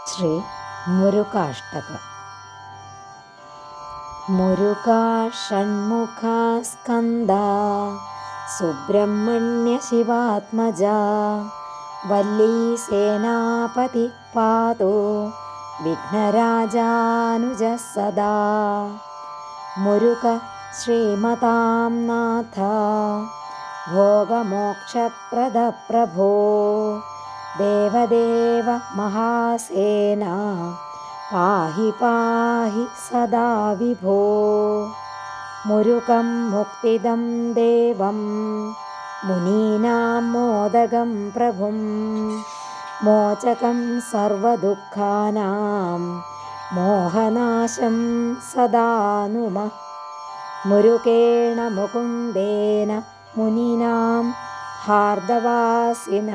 ശ്രീ മുരുകാഷ്ടക. മുരുകാ ഷൺമുഖാ സ്കന്ദാ സുബ്രഹ്മണ്യ ശിവാത്മജ വല്ലീ സേനാപതി പാതോ വിഘ്നരാജാനുജ സദാ. മുരുക ശ്രീമതാം നാഥ ഭോഗമോക്ഷപ്രദ പ്രഭോ ദേവദേവ മഹാസേന പാഹി പാഹി സദാ വിഭോ. മുരുകം മുക്തിദം ദേവം മുനീനാം മോദകം പ്രഭും മോചകം സർവദുഃഖാനാം മോഹനാശം സദാ നുമഃ. മുരുകേണ മുകുന്ദേന മുനീനാം ഹാർദവാസിന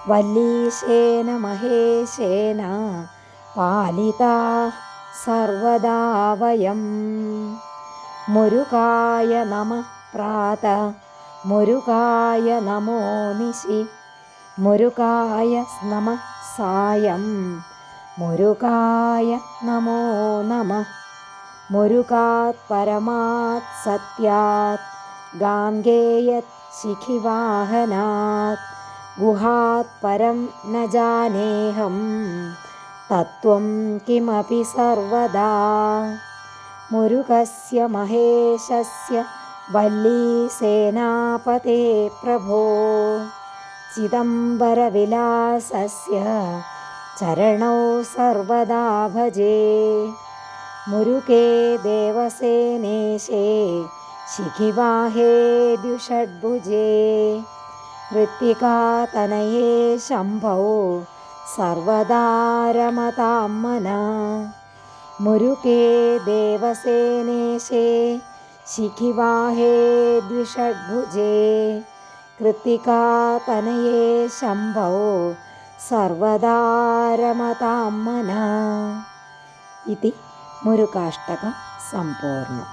വല്ലീശേന മഹേശേന പാലിതാ സർവദാ വയം. മുരുകായ നമഃ പ്രാതഃ മുരുകായ നമോ നിശി മുരുകായ നമഃ സായം മുരുകായ നമോ നമഃ. മുരുകാത് പരമാത് സത്യാത് ഗാംഗേയത് ശിഖിവാഹനാത് ഗുഹാത് പരം ന ജാനേഹം തത്വം കിമപി സർവദാ. മുരുകസ്യ മഹേശസ്യ വല്ലീ സേനാപതേ പ്രഭോ ചിദംബരവിലാസസ്യ ചരണൗ സർവദാ ഭജേ. മുരുകേ ദേവസേനേശേ ശിഖിവാഹേ ദ്വിഷഡ്ഭുജേ ഋത്തികാതനയേ ശംഭോ സർവദാ രമതാം മനഃ. മുരുകേ ദേവസേനേശേ ശിഖിവാഹേ ദ്വിഷഡ്ഭുജേ കൃത്തികാതനയേ ശംഭോ സർവദാ രമതാം മനഃ. ഇതി മുരുകാഷ്ടകം സംപൂർണം.